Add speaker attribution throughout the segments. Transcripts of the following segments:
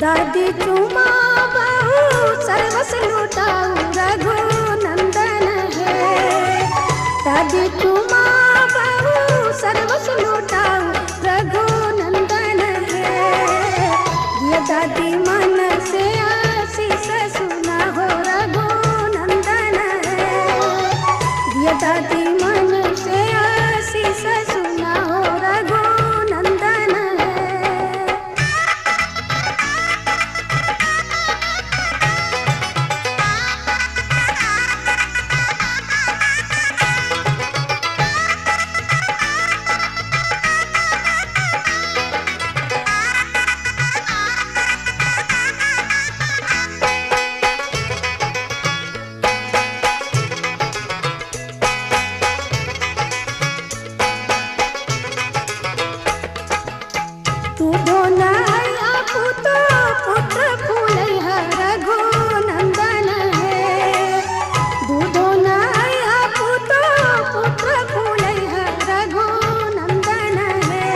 Speaker 1: दादी चुमा बहु सर्वस लुटाऊ रघुनंदन है। दादी चुमा बहु सर्वस लुटाऊ रघुनंदन है। ये दादी मन से आशीष सुना हो रघुनंदन है। ये दादी मन से आशीष सुना हो रघुनंदन है। तू दोनया पुत्र पुत्र फूलैहा रघुनंदन है। तू दोनया पुत्र पुत्र फूलैहा रघुनंदन है।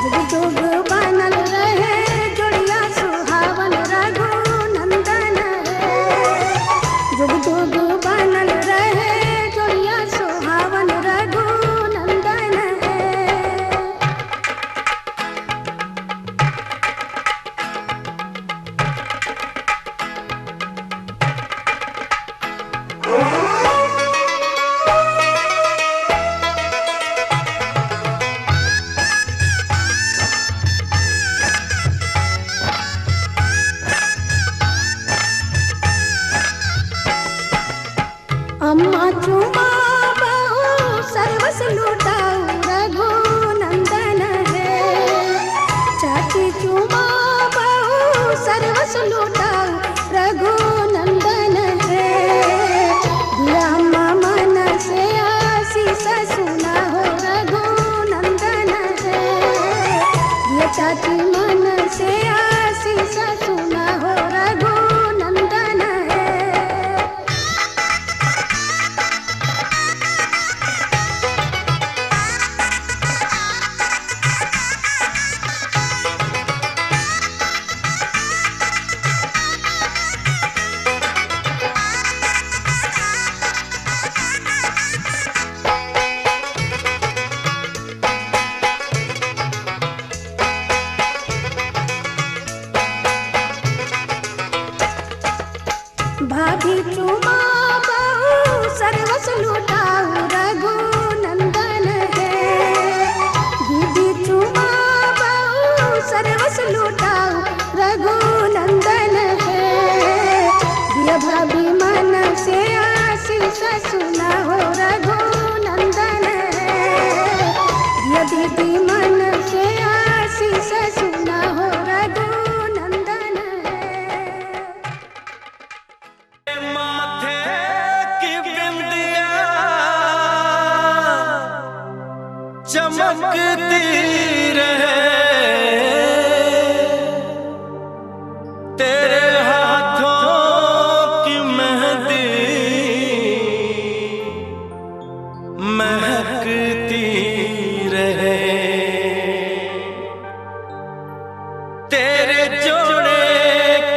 Speaker 1: जुग जुग बनल रहे जोड़िया सुहावन रघुनंदन है। जुग जुग बनल रहे जोड़िया सुहावन रघुनंदन है। अम्मा चुमा बहु सर्वस लुटाऊ रघुनंदन है। चाची चुमा बहु सर्वस लुटाऊ रघुनंदन है। दिया अम्मा मन से आशीष सुना हो रघुनंदन है। ये चाची मन से आशीष सुना हो रघुनंदन है। भाभी चुमा बहु सर्वस लुटाऊ रघुनंदन है। दीदी चुमा बहु सर्वस लुटाऊ रघुनंदन है। दिया भाभी मन से आशीष सुना हो रघुनंदन है। दिया दीदी मन से आशीष सुना हो रघुनंदन है।
Speaker 2: माथे की बिंदिया चमकती रहे। तेरे हाथों की मेहंदी महकती रहे। तेरे जोड़े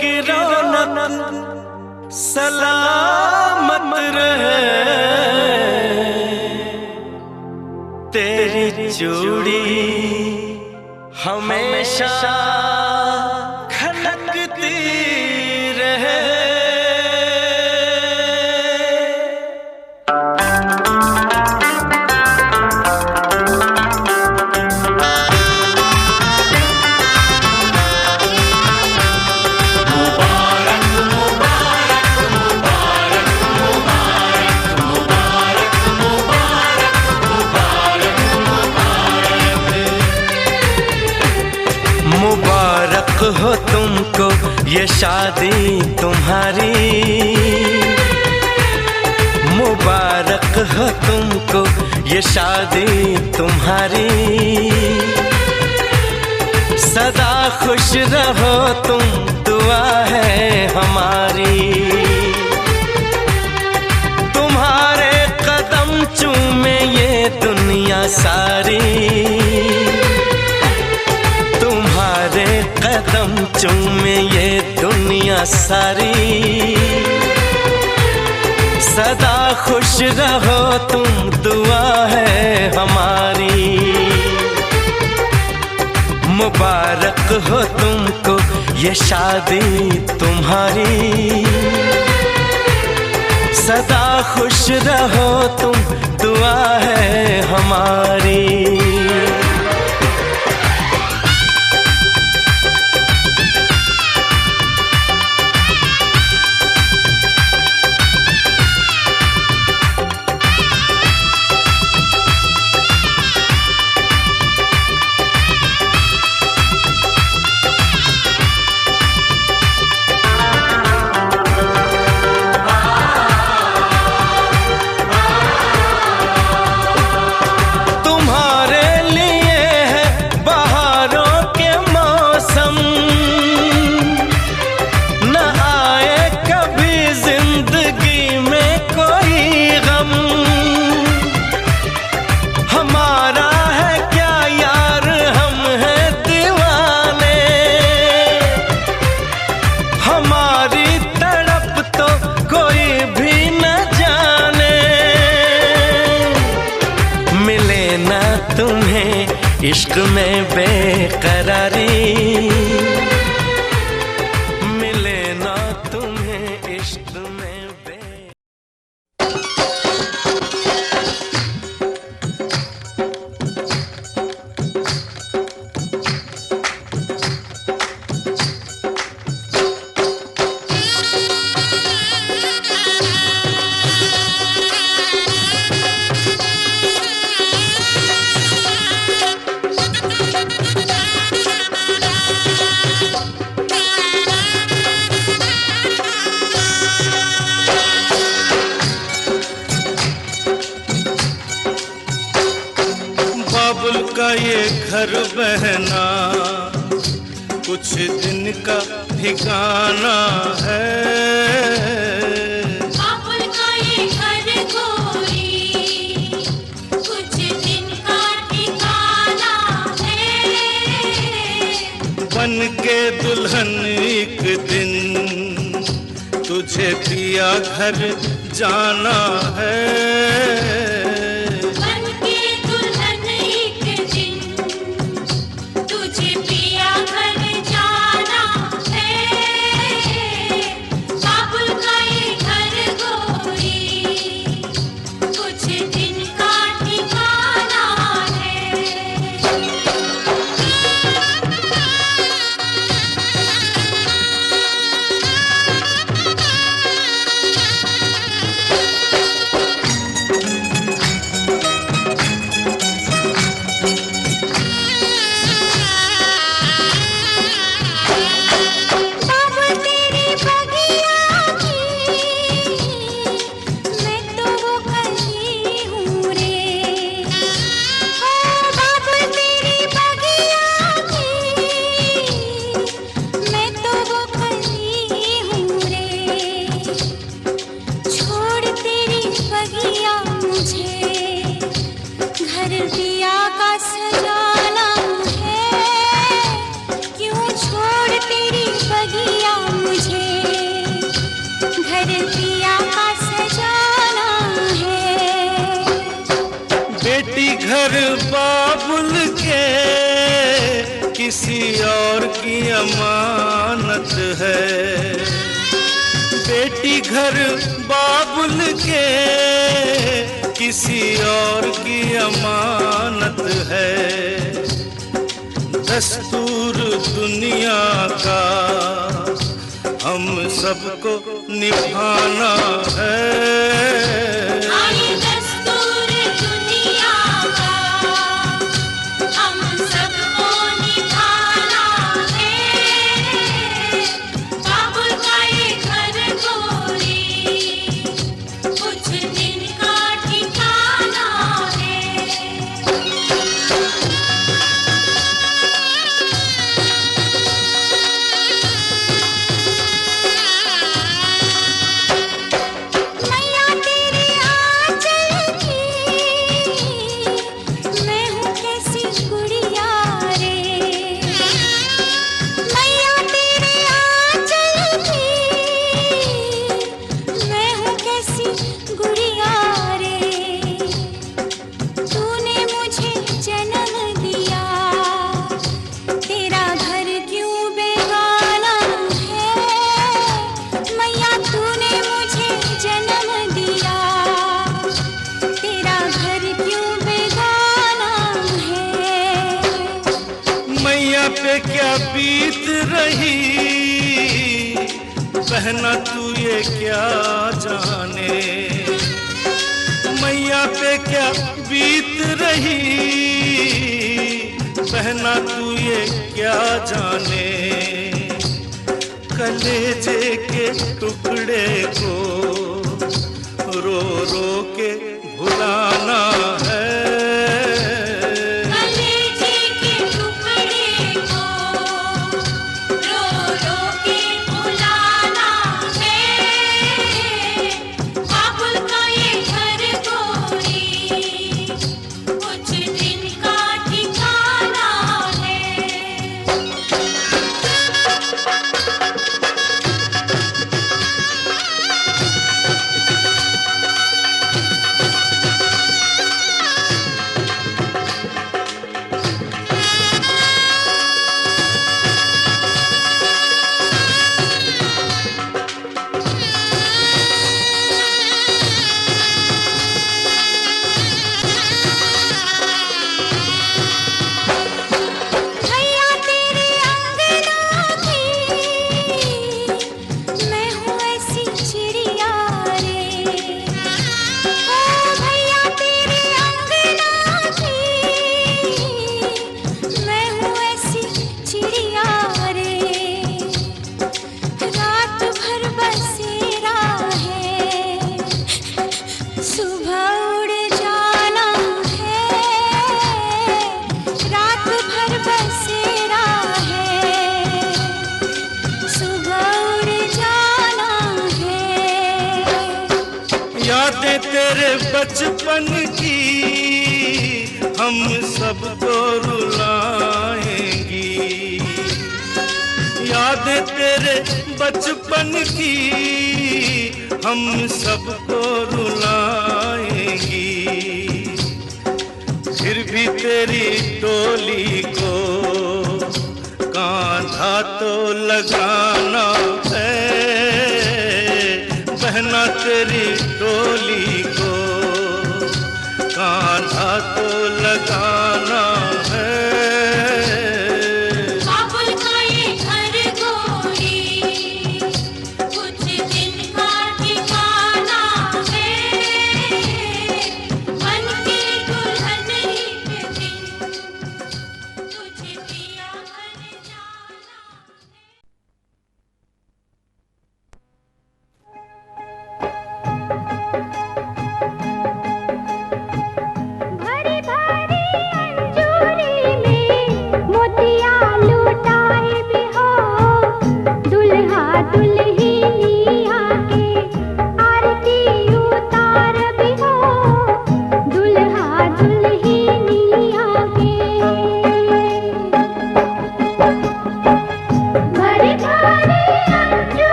Speaker 2: की रौनक सलामत रहे। तेरी चूड़ी हमेशा खनकती रहे। मुबारक हो तुमको ये शादी तुम्हारी। मुबारक हो तुमको ये शादी तुम्हारी। सदा खुश रहो तुम दुआ है हमारी। तुम्हारे कदम चूमे ये दुनिया सारी। तुम्हारे कदम चूमे सारी। सदा खुश रहो तुम, दुआ है हमारी। मुबारक हो तुमको ये शादी तुम्हारी। सदा खुश रहो तुम, दुआ है हमारी। तुम्हें इश्क में बेकरारी, मिले ना तुम्हें इश्क में
Speaker 3: का ये घर बहना कुछ दिन का ठिकाना है।
Speaker 4: बाबुल का ये घर गोरी कुछ दिन का ठिकाना है।
Speaker 3: बन के दुल्हन एक दिन तुझे पिया घर जाना है। घर बाबुल के किसी और की अमानत है। बेटी घर बाबुल के किसी और की अमानत है। दस्तूर दुनिया का हम सबको निभाना है।
Speaker 4: मैया तेरे आंचल
Speaker 3: मैया पे क्या बीत रही, बहना तू ये क्या जाने। मैया पे क्या बीत रही, बहना तू ये क्या जाने। कलेजे के टुकड़े को रो रो के भुलाना है।
Speaker 4: कलेजे के टुकड़े को रो रो के भुलाना है। काबुल का ये घर गोरी कुछ दिन का ठिकाना है। भैया तेरे अंगना की मैं हूँ ऐसी चिड़िया रे। ओ भैया तेरे अंगना की मैं हूँ ऐसी चिड़िया रे। रात भर बसेरा है, सुबह उड़ जाना है। रात भर बसेरा है, सुबह उड़ जाना है।
Speaker 3: यादें तेरे बचपन की हम सबको रुलाएंगी। यादें तेरे बचपन की हम सबको रुलाएंगी। फिर भी तेरी डोली को कांधा तो लगाना है। बहना तेरी डोली को कांधा तो लगाना है।
Speaker 4: काबुल का ये घर गोरी कुछ दिन का ठिकाना है। बन के दुल्हन एक दिन तुझे दिया घर जाना है।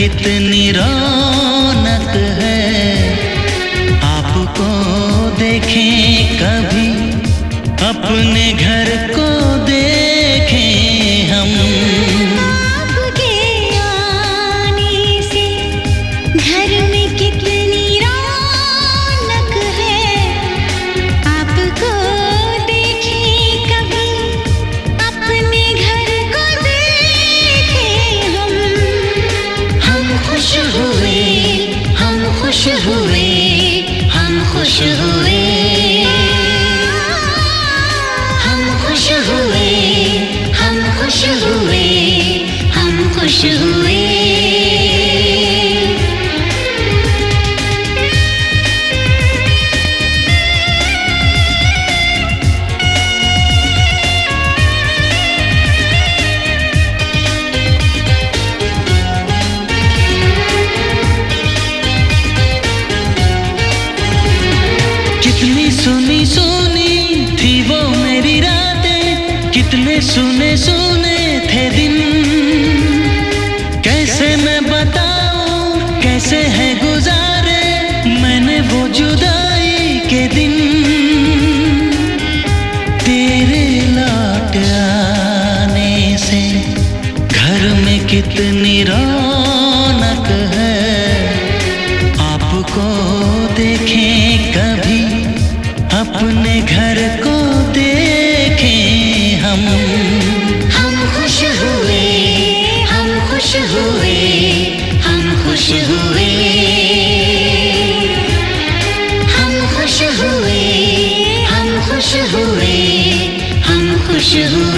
Speaker 5: कितनी रौनक है, आपको देखें कभी, अपने घर को देखें हम।
Speaker 6: आपके आने से घर में कितनी रौनक है, आपको देखें कभी, अपने घर को देखें हम।
Speaker 5: हम खुश हुए, हम खुश हुए, हम खुश हुए, हम खुश हुए, हम खुश हुए, हम खुश हुए। कितनी सुनी सुनी थी वो मेरी रातें, कितने सुने सुने थे दिन। कैसे मैं बताऊं, कैसे है गुजारे मैंने वो जुदाई के दिन। तेरे लौट आने से घर में कितनी रौनक है, आपको देखें कभी, अपने घर को देखें हम। हम खुश हुए, हम खुश हुए, हम खुश हुए, हम खुश हुए, हम खुश हुए, हम खुश हुए।